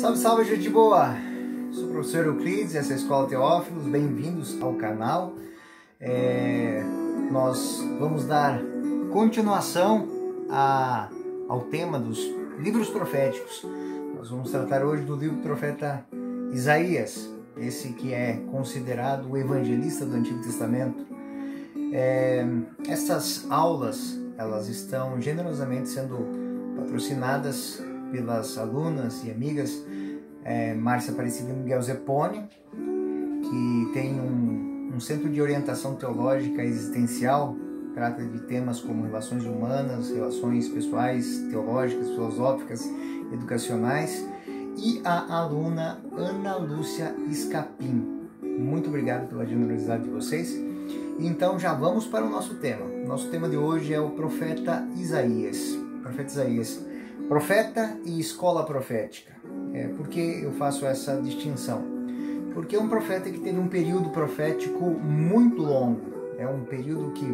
Salve, salve, gente boa! Sou o professor Euclides, essa é a Escola Teófilos, bem-vindos ao canal. Nós vamos dar continuação ao tema dos livros proféticos. Nós vamos tratar hoje do livro do profeta Isaías, esse que é considerado o evangelista do Antigo Testamento. Essas aulas, elas estão generosamente sendo patrocinadas pelas alunas e amigas Márcia Aparecida e Miguel Zeponi, que tem um centro de orientação teológica existencial, trata de temas como relações humanas, relações pessoais, teológicas, filosóficas, educacionais, e a aluna Ana Lúcia Escapim. Muito obrigado pela generosidade de vocês. Então já vamos para o nosso tema. Nosso tema de hoje é o profeta Isaías. Profeta e escola profética. Por que eu faço essa distinção? Porque é um profeta que teve um período profético muito longo. É um período que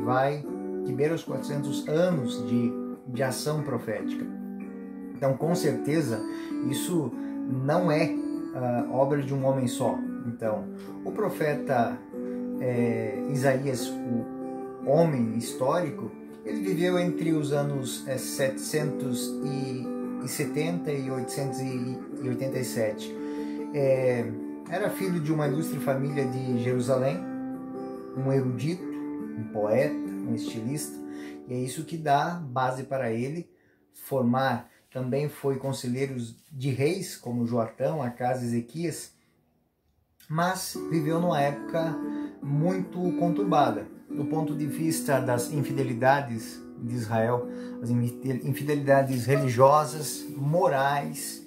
beira os 400 anos de ação profética. Então, com certeza, isso não é obra de um homem só. Então, o profeta Isaías, o homem histórico, ele viveu entre os anos 770 e 887. Era filho de uma ilustre família de Jerusalém, um erudito, um poeta, um estilista, e é isso que dá base para ele formar. Também foi conselheiro de reis, como Joatão, Acás e Ezequias, mas viveu numa época muito conturbada, do ponto de vista das infidelidades de Israel, as infidelidades religiosas, morais,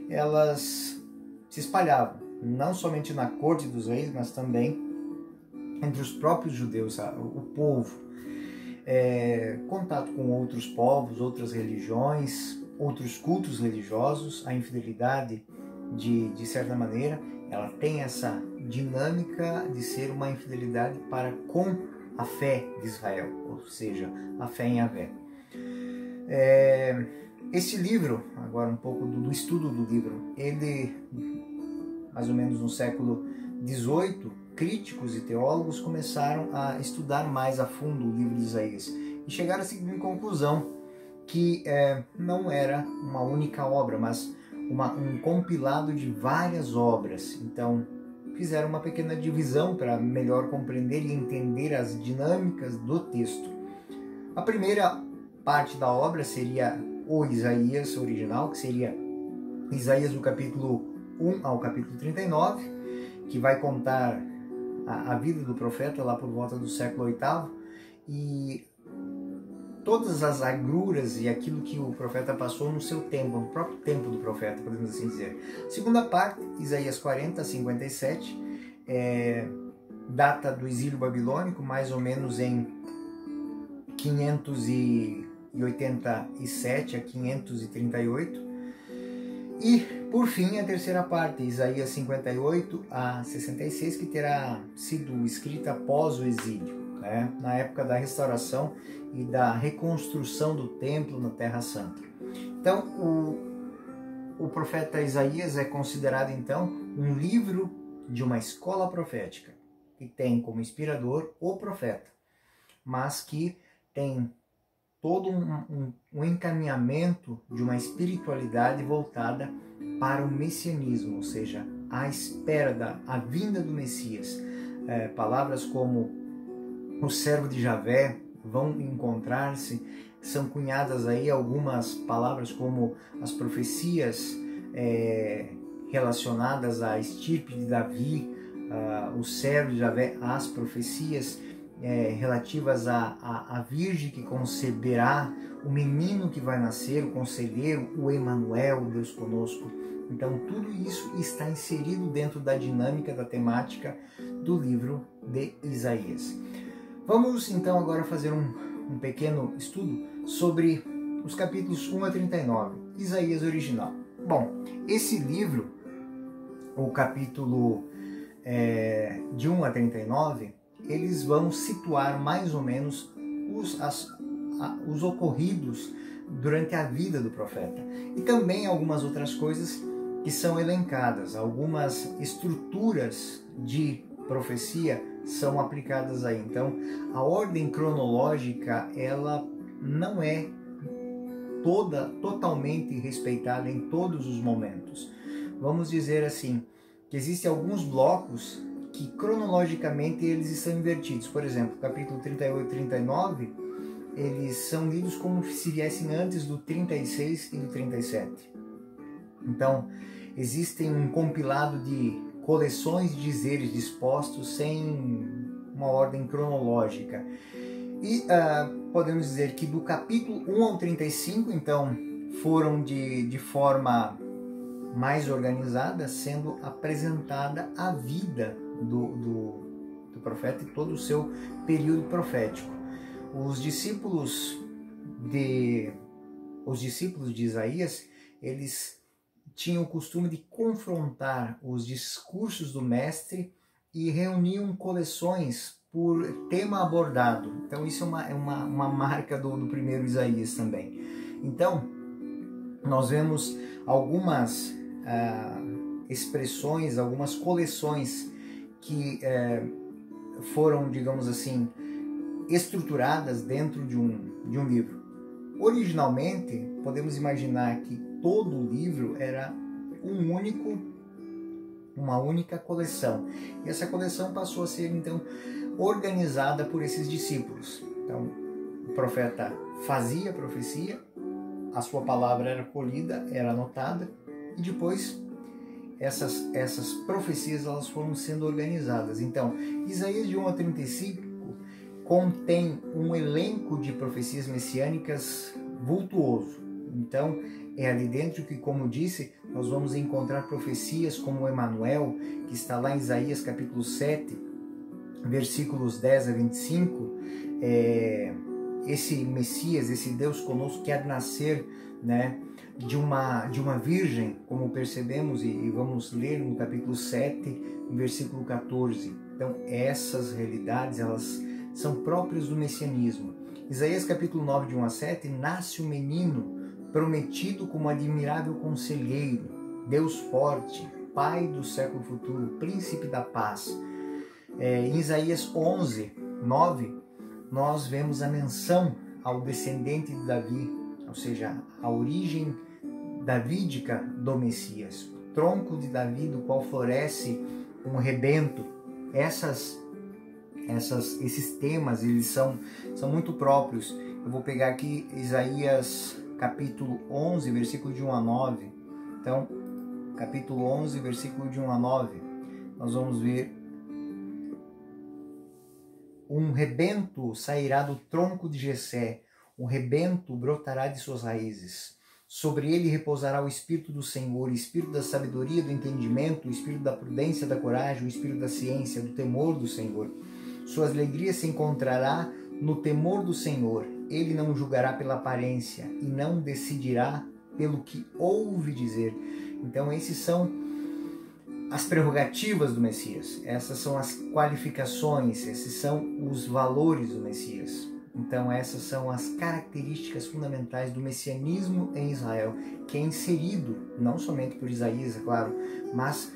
elas se espalhavam, não somente na corte dos reis, mas também entre os próprios judeus, o povo. Contato com outros povos, outras religiões, outros cultos religiosos, a infidelidade, de certa maneira, ela tem essa dinâmica de ser uma infidelidade para com a fé de Israel, ou seja, a fé em Yahvé. Esse livro, agora um pouco do estudo do livro, ele, mais ou menos no século XVIII, críticos e teólogos começaram a estudar mais a fundo o livro de Isaías e chegaram à seguinte conclusão, que não era uma única obra, mas um compilado de várias obras. Então, fizeram uma pequena divisão para melhor compreender e entender as dinâmicas do texto. A primeira parte da obra seria o Isaías original, que seria Isaías do capítulo 1 ao capítulo 39, que vai contar a vida do profeta lá por volta do século VIII, e todas as agruras e aquilo que o profeta passou no seu tempo, no próprio tempo do profeta, podemos assim dizer. Segunda parte, Isaías 40 a 57, data do exílio babilônico, mais ou menos em 587 a 538. E, por fim, a terceira parte, Isaías 58 a 66, que terá sido escrita após o exílio, na época da restauração e da reconstrução do templo na Terra Santa. Então, o profeta Isaías é considerado, então, um livro de uma escola profética, que tem como inspirador o profeta, mas que tem todo um encaminhamento de uma espiritualidade voltada para o messianismo, ou seja, à espera da vinda do Messias. Palavras como o servo de Javé vão encontrar-se, são cunhadas aí algumas palavras como as profecias relacionadas à estirpe de Davi, o servo de Javé, as profecias relativas à Virgem que conceberá, o menino que vai nascer, o conselheiro, o Emanuel, o Deus conosco. Então tudo isso está inserido dentro da dinâmica, da temática do livro de Isaías. Vamos então agora fazer um pequeno estudo sobre os capítulos 1 a 39, Isaías original. Bom, esse livro, o capítulo de 1 a 39, eles vão situar mais ou menos os ocorridos durante a vida do profeta. E também algumas outras coisas que são elencadas. Algumas estruturas de profecia são aplicadas aí. Então, a ordem cronológica, ela não é totalmente respeitada em todos os momentos. Vamos dizer assim, que existem alguns blocos que cronologicamente eles estão invertidos. Por exemplo, capítulo 38 e 39, eles são lidos como se viessem antes do 36 e do 37. Então, existem um compilado de coleções de dizeres dispostos sem uma ordem cronológica. E podemos dizer que do capítulo 1 ao 35, então, foram de forma mais organizada, sendo apresentada a vida do profeta e todo o seu período profético. Os discípulos de Isaías, eles tinham o costume de confrontar os discursos do mestre e reuniam coleções por tema abordado. Então isso é uma marca do primeiro Isaías também. Então nós vemos algumas expressões, algumas coleções que foram, digamos assim, estruturadas dentro de um livro. Originalmente, podemos imaginar que todo o livro era uma única coleção. E essa coleção passou a ser, então, organizada por esses discípulos. Então, o profeta fazia a profecia, a sua palavra era colhida, era anotada, e depois essas profecias elas foram sendo organizadas. Então, Isaías de 1 a 35 contém um elenco de profecias messiânicas vultuoso. Então, é ali dentro que, como disse, nós vamos encontrar profecias como Emanuel, que está lá em Isaías capítulo 7, versículos 10 a 25. Esse Messias, esse Deus conosco que há de nascer, né, de uma virgem, como percebemos e vamos ler no capítulo 7, versículo 14. Então, essas realidades, elas são próprias do messianismo. Isaías capítulo 9, de 1 a 7, nasce um menino prometido como admirável conselheiro, Deus forte, Pai do século futuro, Príncipe da paz. Em Isaías 11, 9, nós vemos a menção ao descendente de Davi, ou seja, a origem davídica do Messias, o tronco de Davi do qual floresce um rebento. Esses temas, eles são muito próprios. Eu vou pegar aqui Isaías capítulo 11, versículo de 1 a 9. Então, capítulo 11, versículo de 1 a 9, nós vamos ver: um rebento sairá do tronco de Jessé, um rebento brotará de suas raízes. Sobre ele repousará o Espírito do Senhor, o Espírito da sabedoria, do entendimento, o Espírito da prudência, da coragem, o Espírito da ciência, do temor do Senhor. Suas alegrias se encontrará no temor do Senhor. Ele não julgará pela aparência e não decidirá pelo que ouve dizer. Então, esses são as prerrogativas do Messias. Essas são as qualificações, esses são os valores do Messias. Então, essas são as características fundamentais do messianismo em Israel, que é inserido não somente por Isaías, é claro, mas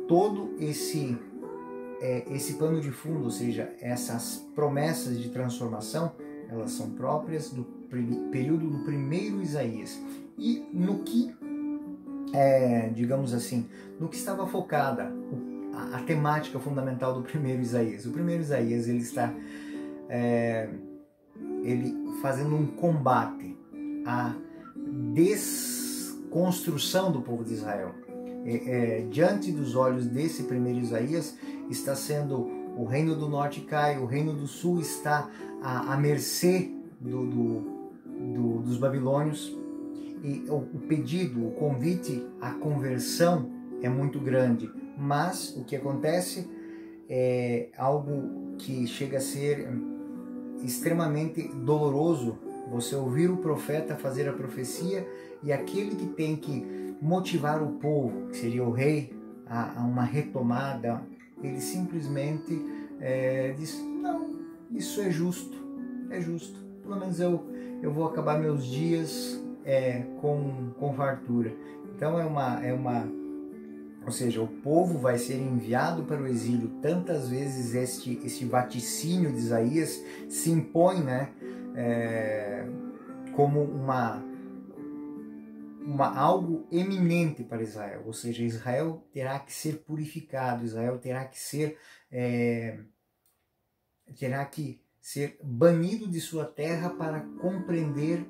todo esse pano de fundo, ou seja, essas promessas de transformação, elas são próprias do período do primeiro Isaías. E no que, digamos assim, no que estava focada a temática fundamental do primeiro Isaías. O primeiro Isaías, ele está fazendo um combate à desconstrução do povo de Israel. Diante dos olhos desse primeiro Isaías, está sendo o reino do norte cai, o reino do sul está à mercê dos babilônios, e o pedido, o convite à conversão é muito grande, mas o que acontece é algo que chega a ser extremamente doloroso. Você ouvir o profeta fazer a profecia e aquele que tem que motivar o povo, que seria o rei, a uma retomada, ele simplesmente diz: não, isso é justo, pelo menos eu vou acabar meus dias com fartura. Então é uma ou seja, o povo vai ser enviado para o exílio. Tantas vezes este vaticínio de Isaías se impõe, né, como algo eminente para Israel, ou seja, Israel terá que ser purificado, Israel terá que ser banido de sua terra para compreender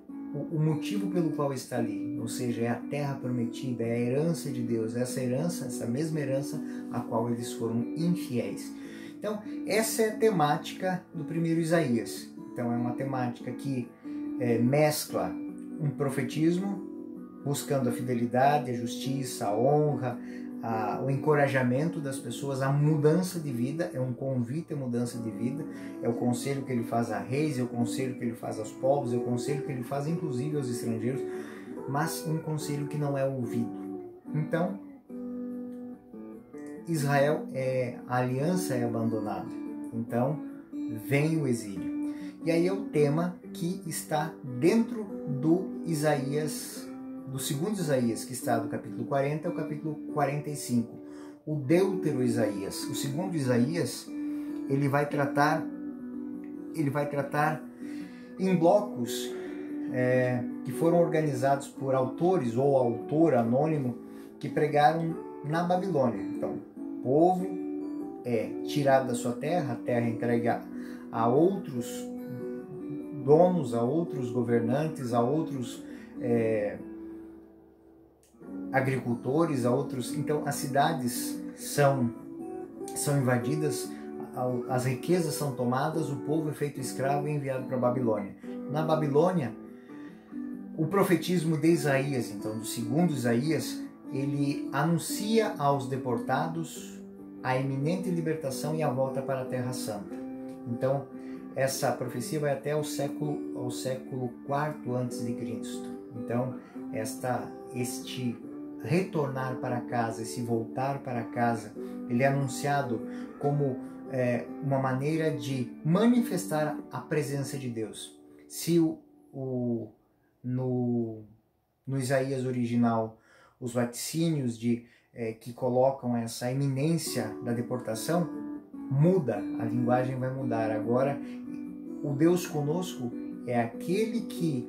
o motivo pelo qual está ali, ou seja, é a terra prometida, é a herança de Deus, essa mesma herança a qual eles foram infiéis. Então, essa é a temática do primeiro Isaías. Então, é uma temática que mescla um profetismo, buscando a fidelidade, a justiça, a honra, o encorajamento das pessoas, a mudança de vida, é um convite à mudança de vida, é o conselho que ele faz a reis, é o conselho que ele faz aos povos, é o conselho que ele faz inclusive aos estrangeiros, mas um conselho que não é ouvido. Então, Israel, a aliança é abandonada, então vem o exílio. E aí é o tema que está dentro do Isaías, do segundo Isaías, que está do capítulo 40 ao capítulo 45, o Deutero Isaías. O segundo Isaías, ele vai tratar em blocos que foram organizados por autores ou autor anônimo que pregaram na Babilônia. Então, o povo é tirado da sua terra, a terra é entregue a outros donos, a outros governantes, a outros agricultores, a outros. Então, as cidades são invadidas, as riquezas são tomadas, o povo é feito escravo e enviado para a Babilônia. Na Babilônia, o profetismo de Isaías, então do segundo Isaías, ele anuncia aos deportados a iminente libertação e a volta para a Terra Santa. Então, essa profecia vai até o século IV antes de Cristo. Então, este retornar para casa, esse voltar para casa, ele é anunciado como uma maneira de manifestar a presença de Deus. Se no Isaías original, os vaticínios que colocam essa iminência da deportação, muda, a linguagem vai mudar. Agora, o Deus conosco é aquele que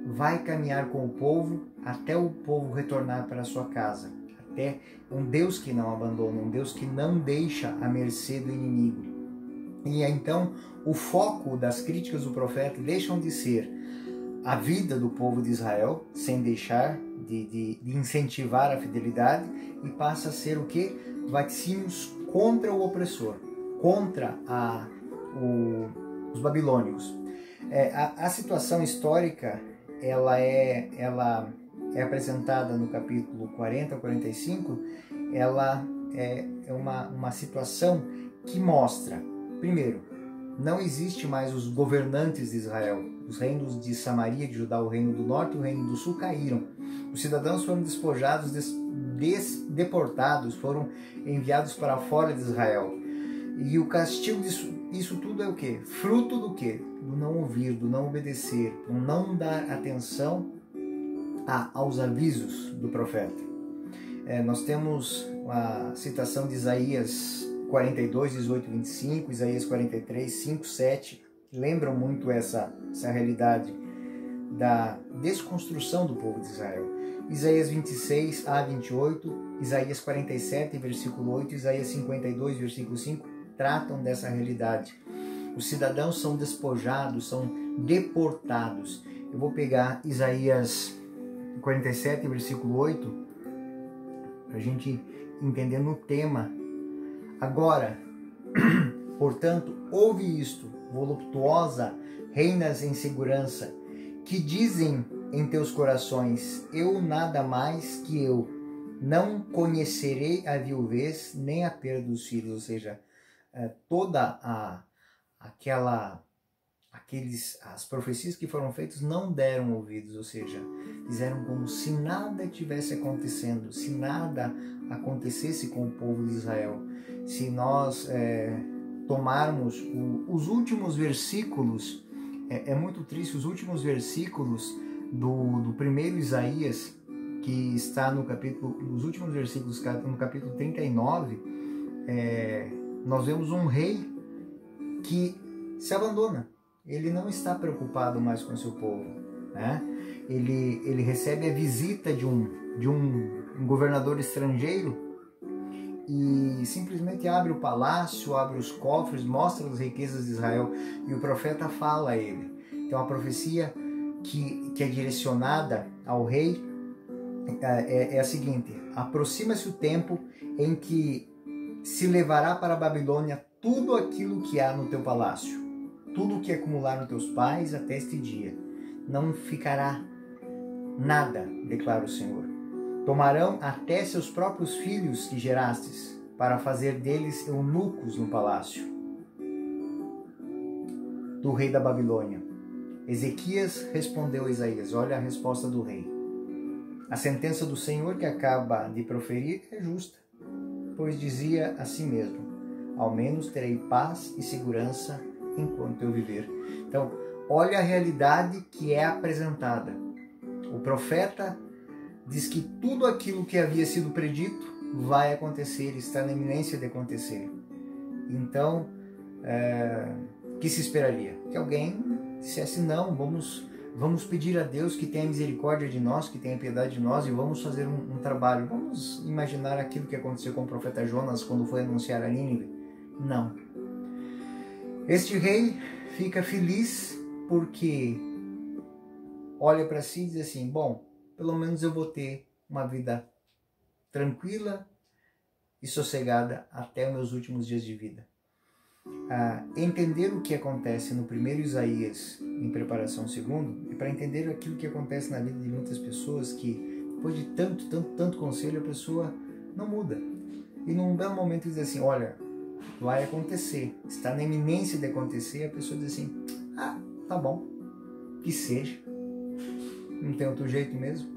vai caminhar com o povo até o povo retornar para a sua casa. Até um Deus que não abandona, um Deus que não deixa à mercê do inimigo. E então o foco das críticas do profeta deixam de ser a vida do povo de Israel, sem deixar de incentivar a fidelidade, e passa a ser o quê? Vaticínios contra o opressor, contra os babilônicos. A situação histórica ela é apresentada no capítulo 40 ao 45, ela é uma situação que mostra, primeiro, não existe mais os governantes de Israel. Os reinos de Samaria, de Judá, o reino do norte e o reino do sul caíram. Os cidadãos foram despojados, deportados, foram enviados para fora de Israel. E o castigo disso tudo é o quê? Fruto do quê? Do não ouvir, do não obedecer, do não dar atenção aos avisos do profeta. Nós temos a citação de Isaías 42, 18, 25, Isaías 43, 5, 7, que lembram muito essa realidade da desconstrução do povo de Israel. Isaías 26 a 28, Isaías 47, versículo 8, Isaías 52, versículo 5, tratam dessa realidade. Os cidadãos são despojados, são deportados. Eu vou pegar Isaías 47, versículo 8, para a gente entender no tema. Agora, portanto, ouve isto, voluptuosa, reinas em segurança, que dizem em teus corações, eu nada mais que eu, não conhecerei a viuvez nem a perda dos filhos, ou seja, toda as profecias que foram feitas não deram ouvidos, ou seja, fizeram como se nada tivesse acontecendo, se nada acontecesse com o povo de Israel. Se nós tomarmos os últimos versículos, é muito triste, os últimos versículos do primeiro Isaías, que está no capítulo, nos últimos versículos, no capítulo 39, nós vemos um rei que se abandona. Ele não está preocupado mais com o seu povo, né? Ele recebe a visita de um governador estrangeiro e simplesmente abre o palácio, abre os cofres, mostra as riquezas de Israel, e o profeta fala a ele. Então a profecia que é direcionada ao rei é a seguinte: aproxima-se o tempo em que se levará para a Babilônia tudo aquilo que há no teu palácio, tudo o que acumularam teus pais até este dia. Não ficará nada, declara o Senhor. Tomarão até seus próprios filhos que gerastes, para fazer deles eunucos no palácio do rei da Babilônia. Ezequias respondeu a Isaías, olha a resposta do rei. A sentença do Senhor que acaba de proferir é justa, pois dizia a si mesmo, ao menos terei paz e segurança enquanto eu viver. Então, olha a realidade que é apresentada. O profeta diz que tudo aquilo que havia sido predito vai acontecer, está na iminência de acontecer. Então, o que se esperaria? Que alguém dissesse, não, vamos pedir a Deus que tenha misericórdia de nós, que tenha piedade de nós, e vamos fazer um trabalho. Vamos imaginar aquilo que aconteceu com o profeta Jonas quando foi anunciar a Nínive. Não. Este rei fica feliz porque olha para si e diz assim, bom, pelo menos eu vou ter uma vida tranquila e sossegada até os meus últimos dias de vida. Entender o que acontece no primeiro Isaías em preparação ao segundo é para entender aquilo que acontece na vida de muitas pessoas que depois de tanto conselho a pessoa não muda. E num belo momento diz assim, olha, vai acontecer, está na iminência de acontecer, a pessoa diz assim, tá bom, que seja. Não tem outro jeito mesmo?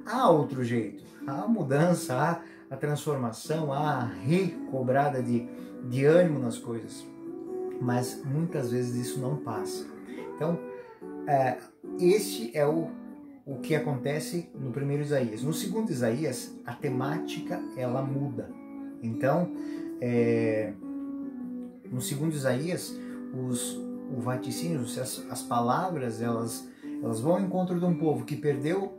Há outro jeito. Há a mudança, há a transformação, há a recobrada de ânimo nas coisas. Mas muitas vezes isso não passa. Então, este é o que acontece no primeiro Isaías. No segundo Isaías, a temática ela muda. Então, no segundo Isaías, o vaticínio, as palavras, elas vão ao encontro de um povo que perdeu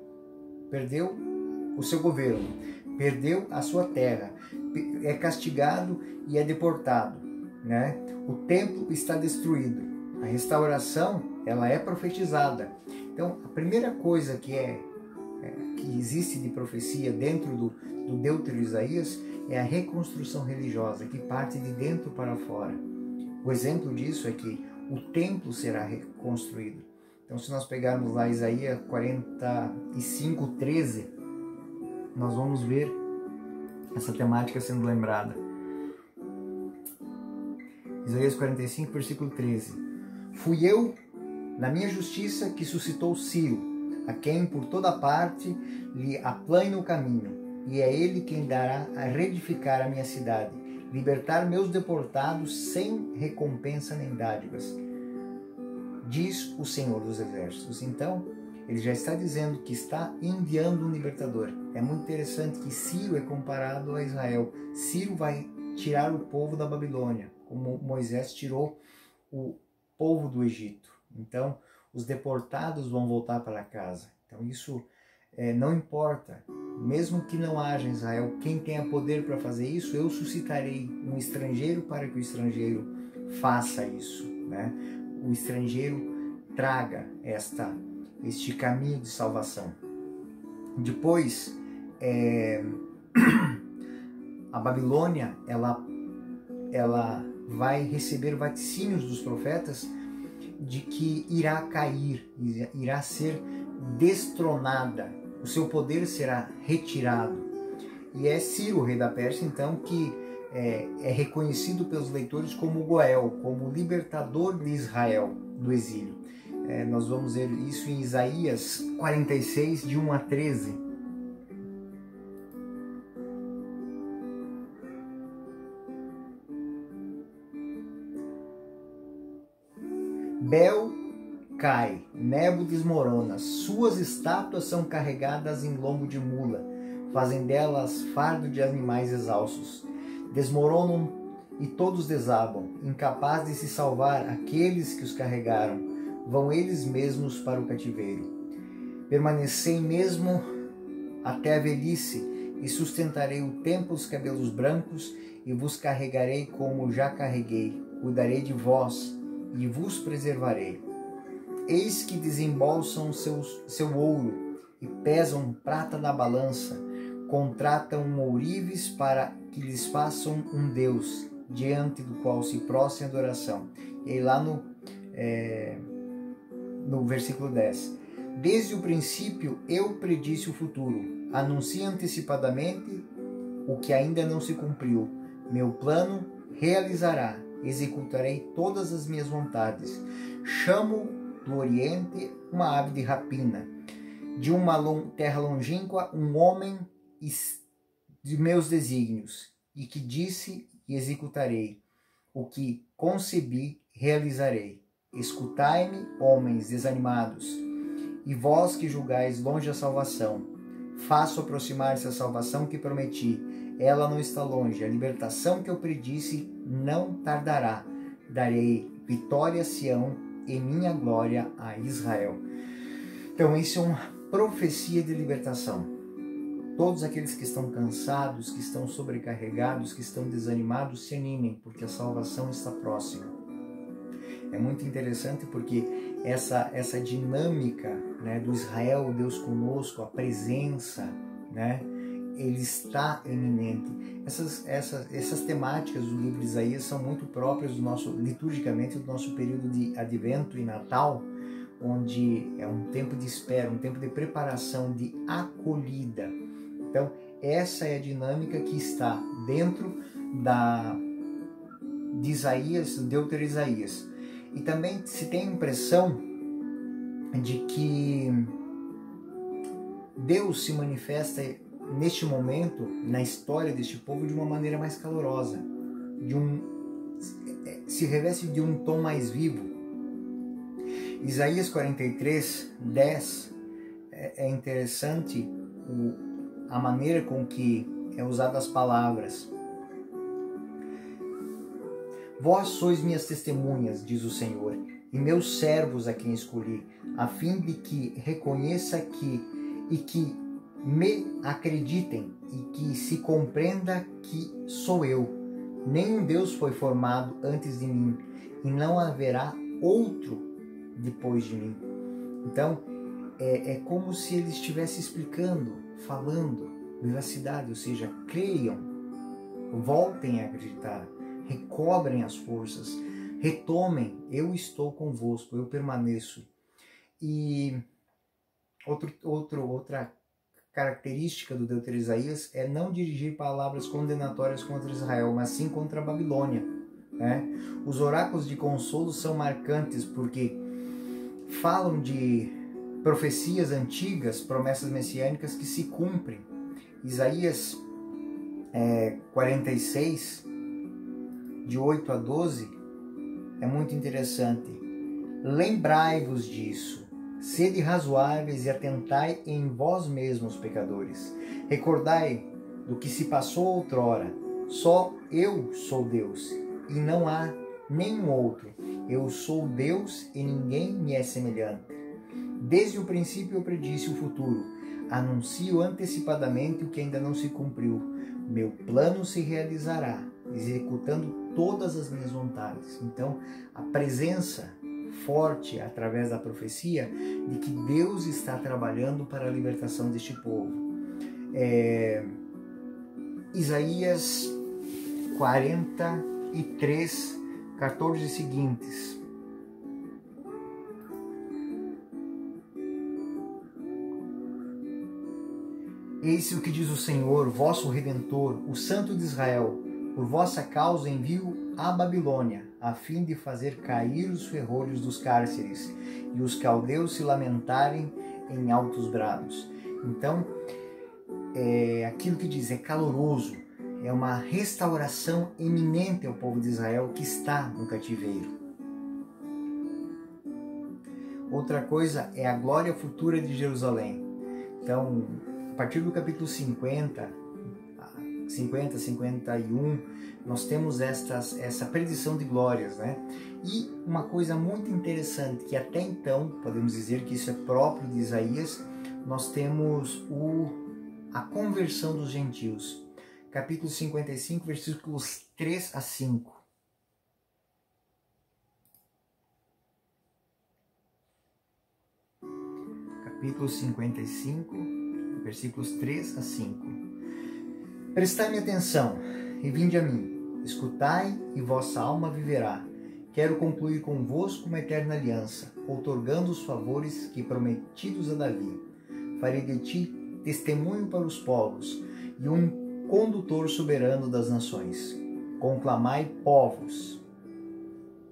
o seu governo, perdeu a sua terra, é castigado e é deportado, né? O templo está destruído, a restauração ela é profetizada. Então a primeira coisa que existe de profecia dentro do Deutero Isaías é a reconstrução religiosa, que parte de dentro para fora. O exemplo disso é que o templo será reconstruído. Então, se nós pegarmos lá Isaías 45:13, nós vamos ver essa temática sendo lembrada. Isaías 45, versículo 13. Fui eu, na minha justiça, que suscitou Ciro, a quem por toda parte lhe aplane o caminho, e é ele quem dará a reedificar a minha cidade, libertar meus deportados sem recompensa nem dádivas, diz o Senhor dos Exércitos. Então, ele já está dizendo que está enviando um libertador. É muito interessante que Ciro é comparado a Israel. Ciro vai tirar o povo da Babilônia, como Moisés tirou o povo do Egito. Então, os deportados vão voltar para casa. Então, isso não importa. Mesmo que não haja em Israel quem tenha poder para fazer isso, eu suscitarei um estrangeiro para que o estrangeiro faça isso, né? O estrangeiro traga este caminho de salvação. Depois, a Babilônia ela vai receber vaticínios dos profetas de que irá cair, irá ser destronada, o seu poder será retirado. E é Ciro, rei da Pérsia, então, que é reconhecido pelos leitores como Goel, como libertador de Israel do exílio. Nós vamos ver isso em Isaías 46, de 1 a 13. cai, Nebo desmorona, suas estátuas são carregadas em lombo de mula, fazem delas fardo de animais exaustos. Desmoronam e todos desabam, incapaz de se salvar aqueles que os carregaram, vão eles mesmos para o cativeiro. Permanecei mesmo até a velhice, e sustentarei o tempo os cabelos brancos, e vos carregarei como já carreguei, cuidarei de vós, e vos preservarei. Eis que desembolsam seu ouro, e pesam prata na balança, contratam ourives para que lhes façam um Deus, diante do qual se prostem adoração. E aí lá no versículo 10. Desde o princípio eu predisse o futuro, anuncio antecipadamente o que ainda não se cumpriu. Meu plano realizará, executarei todas as minhas vontades. Chamo do Oriente uma ave de rapina, de uma terra longínqua um homem de meus desígnios, e que disse e executarei, o que concebi realizarei. Escutai-me, homens desanimados, e vós que julgais longe a salvação. Faço aproximar-se a salvação que prometi. Ela não está longe. A libertação que eu predisse não tardará. Darei vitória a Sião e minha glória a Israel. Então, isso é uma profecia de libertação. Todos aqueles que estão cansados, que estão sobrecarregados, que estão desanimados, se animem, porque a salvação está próxima. É muito interessante porque essa dinâmica, né, do Israel, Deus conosco, a presença, né, ele está iminente. Essas temáticas do livro de Isaías são muito próprias liturgicamente do nosso período de Advento e Natal, onde é um tempo de espera, um tempo de preparação, de acolhida. Então, essa é a dinâmica que está dentro de Isaías, do Deutero Isaías. E também se tem a impressão de que Deus se manifesta neste momento, na história deste povo, de uma maneira mais calorosa, se reveste de um tom mais vivo. Isaías 43, 10 é interessante a maneira com que é usada as palavras. Vós sois minhas testemunhas, diz o Senhor, e meus servos a quem escolhi, a fim de que reconheça e que me acreditem e que se compreenda que sou eu. Nenhum Deus foi formado antes de mim, e não haverá outro depois de mim. Então, é como se ele estivesse explicando, falando, veracidade, ou seja, creiam, voltem a acreditar, recobrem as forças, retomem, eu estou convosco, eu permaneço. E outra característica do Deutero Isaías é não dirigir palavras condenatórias contra Israel, mas sim contra a Babilônia, né? Os oráculos de consolo são marcantes porque falam de profecias antigas, promessas messiânicas que se cumprem. Isaías 46, de 8 a 12, é muito interessante. Lembrai-vos disso, sede razoáveis e atentai em vós mesmos, pecadores. Recordai do que se passou outrora. Só eu sou Deus, e não há nenhum outro. Eu sou Deus e ninguém me é semelhante. Desde o princípio eu predisse o futuro. Anuncio antecipadamente o que ainda não se cumpriu. Meu plano se realizará, executando todas as minhas vontades. Então, a presença forte através da profecia de que Deus está trabalhando para a libertação deste povo. Isaías 43, 14 seguintes. Eis o que diz o Senhor, vosso Redentor, o Santo de Israel: por vossa causa envio a Babilônia, a fim de fazer cair os ferrolhos dos cárceres e os caldeus se lamentarem em altos brados. Então, aquilo que diz é caloroso, é uma restauração iminente ao povo de Israel que está no cativeiro. Outra coisa é a glória futura de Jerusalém. Então, a partir do capítulo 50, 51, nós temos essa predição de glórias, né? E uma coisa muito interessante, que até então, podemos dizer que isso é próprio de Isaías, nós temos a conversão dos gentios. Capítulo 55, versículos 3 a 5. Capítulo 55, versículos 3 a 5. Prestai-me atenção e vinde a mim, escutai e vossa alma viverá. Quero concluir convosco uma eterna aliança, outorgando os favores que prometidos a Davi. Farei de ti testemunho para os povos e um condutor soberano das nações. Conclamai povos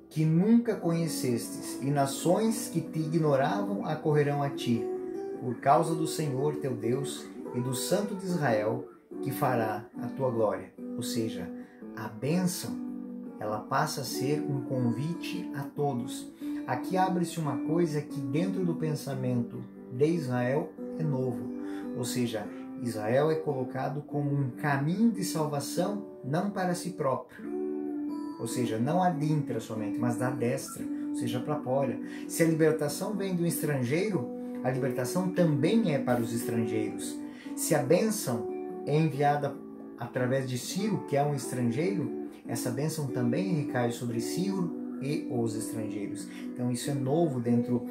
que nunca conhecestes, e nações que te ignoravam acorrerão a ti, por causa do Senhor teu Deus e do Santo de Israel, que fará a tua glória. Ou seja, a bênção, ela passa a ser um convite a todos. Aqui abre-se uma coisa que dentro do pensamento de Israel é novo. Ou seja, Israel é colocado como um caminho de salvação, não para si próprio. Ou seja, não adintra somente, mas da destra, ou seja, para fora. Se a libertação vem do estrangeiro, a libertação também é para os estrangeiros. Se a bênção é enviada através de Ciro, que é um estrangeiro, essa bênção também recai sobre Ciro e os estrangeiros. Então isso é novo dentro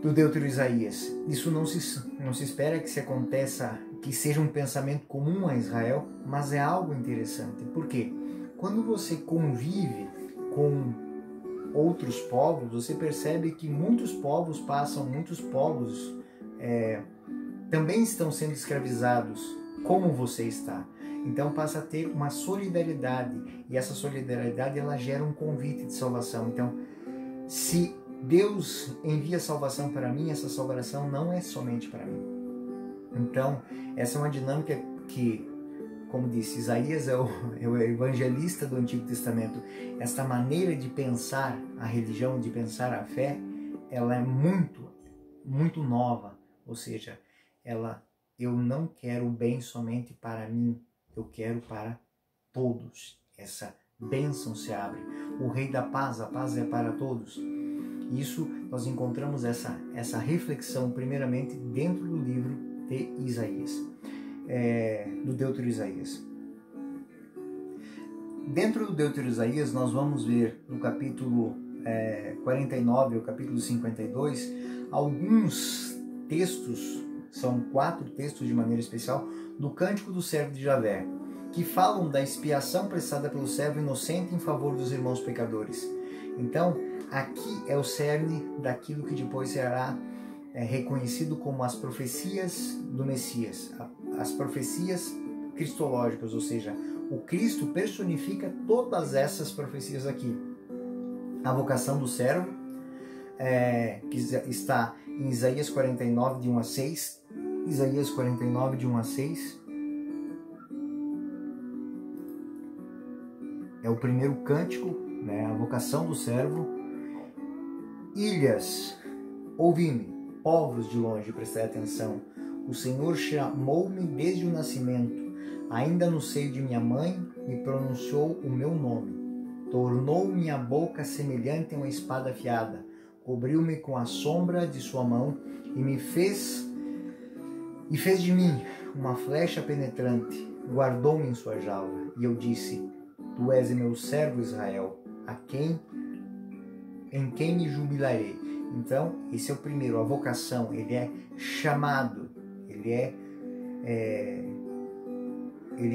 do Deutero Isaías. Isso não se espera que se aconteça, que seja um pensamento comum a Israel, mas é algo interessante. Por quê? Quando você convive com outros povos, você percebe que muitos povos também estão sendo escravizados, como você está. Então passa a ter uma solidariedade, e essa solidariedade ela gera um convite de salvação. Então, se Deus envia salvação para mim, essa salvação não é somente para mim. Então, essa é uma dinâmica que, como disse, Isaías é o evangelista do Antigo Testamento. Esta maneira de pensar a religião, de pensar a fé, ela é muito, muito nova. Ou seja, eu não quero o bem somente para mim, eu quero para todos. Essa bênção se abre. O Rei da Paz, a paz é para todos. Isso nós encontramos essa reflexão primeiramente dentro do livro de Isaías, do Deutero Isaías. Dentro do Deutero Isaías nós vamos ver no capítulo 49, o capítulo 52, alguns textos, são 4 textos de maneira especial, do Cântico do Servo de Javé, que falam da expiação prestada pelo servo inocente em favor dos irmãos pecadores. Então, aqui é o cerne daquilo que depois será reconhecido como as profecias do Messias, as profecias cristológicas, ou seja, o Cristo personifica todas essas profecias aqui. A vocação do servo, que está em Isaías 49, de 1 a 6. Isaías 49, de 1 a 6. É o primeiro cântico, né? A vocação do servo. Ilhas, ouvi-me, povos de longe, prestai atenção. O Senhor chamou-me desde o nascimento. Ainda no seio de minha mãe, me pronunciou o meu nome. Tornou minha boca semelhante a uma espada afiada. Cobriu-me com a sombra de sua mão e fez de mim uma flecha penetrante. Guardou-me em sua jaula. E eu disse: Tu és meu servo Israel, em quem me jubilarei. Então, esse é o primeiro, a vocação. Ele é chamado, ele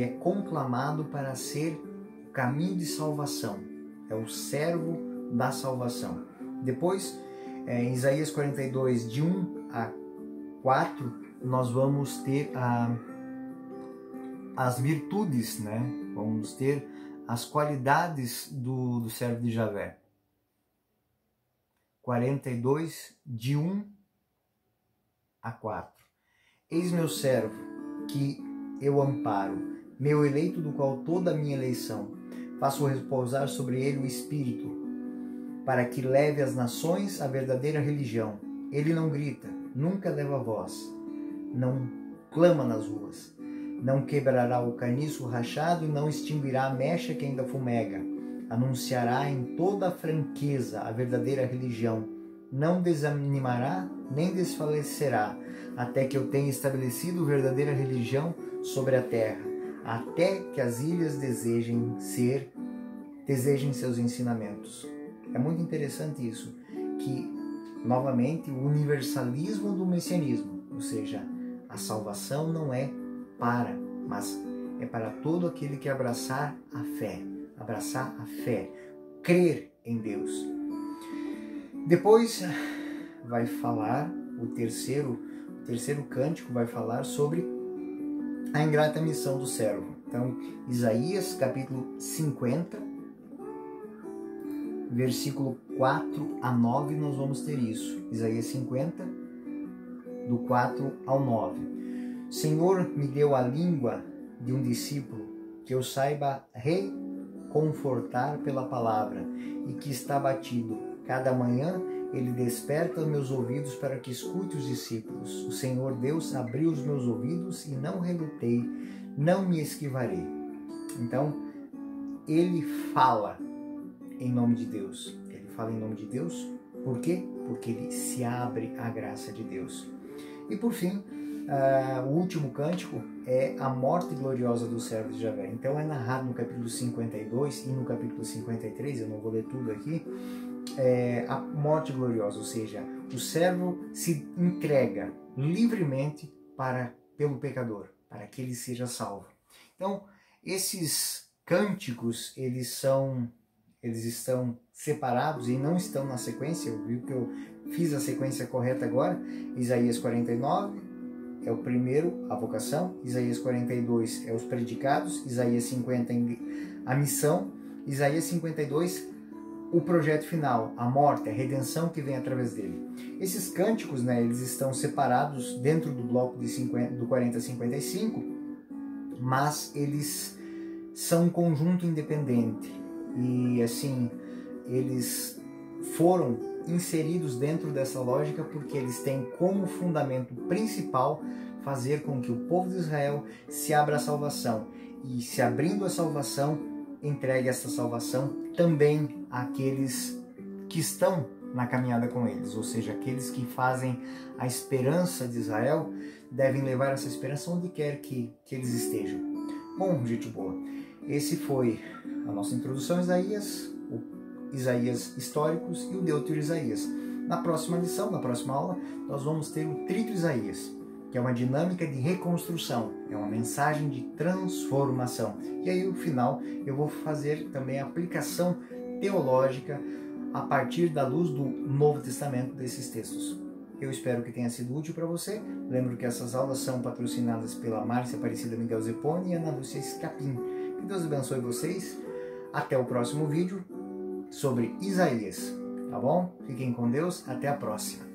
é conclamado para ser o caminho de salvação. É o servo da salvação. Depois, em Isaías 42, de 1 a 4, nós vamos ter as virtudes, né? Vamos ter as qualidades do servo de Javé. 42, de 1 a 4. Eis meu servo, que eu amparo, meu eleito, do qual toda a minha eleição. Faço repousar sobre ele o Espírito, para que leve às nações a verdadeira religião. Ele não grita, nunca leva voz, não clama nas ruas, não quebrará o caniço rachado e não extinguirá a mecha que ainda fumega. Anunciará em toda a franqueza a verdadeira religião. Não desanimará nem desfalecerá, até que eu tenha estabelecido a verdadeira religião sobre a terra, até que as ilhas desejem seus ensinamentos. É muito interessante isso, que novamente o universalismo do messianismo, ou seja, a salvação não é para, mas é para todo aquele que abraçar a fé, crer em Deus. Depois vai falar o terceiro cântico, vai falar sobre a ingrata missão do servo. Então, Isaías capítulo 50, versículo 4 a 9, nós vamos ter isso. Isaías 50, do 4 ao 9. Senhor, me deu a língua de um discípulo, que eu saiba reconfortar pela palavra, e que está batido. Cada manhã ele desperta meus ouvidos para que escute os discípulos. O Senhor Deus abriu os meus ouvidos e não relutei, não me esquivarei. Então, ele fala em nome de Deus. Ele fala em nome de Deus, por quê? Porque ele se abre à graça de Deus. E por fim, o último cântico é a morte gloriosa do servo de Javé. Então é narrado no capítulo 52 e no capítulo 53, eu não vou ler tudo aqui, a morte gloriosa, ou seja, o servo se entrega livremente pelo pecador, para que ele seja salvo. Então, esses cânticos, eles estão separados e não estão na sequência. Eu vi que eu fiz a sequência correta agora. Isaías 49 é o primeiro, a vocação. Isaías 42 é os predicados. Isaías 50, a missão. Isaías 52, o projeto final, a morte, a redenção que vem através dele. Esses cânticos, eles estão separados dentro do bloco do 40 a 55, mas eles são um conjunto independente. E assim, eles foram inseridos dentro dessa lógica porque eles têm como fundamento principal fazer com que o povo de Israel se abra à salvação, e se abrindo à salvação, entregue essa salvação também àqueles que estão na caminhada com eles, ou seja, aqueles que fazem a esperança de Israel devem levar essa esperança onde quer que eles estejam. Bom, gente boa, esse foi a nossa introdução a Isaías, o Isaías históricos e o Deutero Isaías. Na próxima lição, na próxima aula, nós vamos ter o Trito Isaías, que é uma dinâmica de reconstrução, é uma mensagem de transformação. E aí, no final, eu vou fazer também a aplicação teológica a partir da luz do Novo Testamento desses textos. Eu espero que tenha sido útil para você. Lembro que essas aulas são patrocinadas pela Márcia Aparecida Miguel Zeponi e Ana Lúcia Escapim. Que Deus abençoe vocês. Até o próximo vídeo sobre Isaías. Tá bom? Fiquem com Deus. Até a próxima.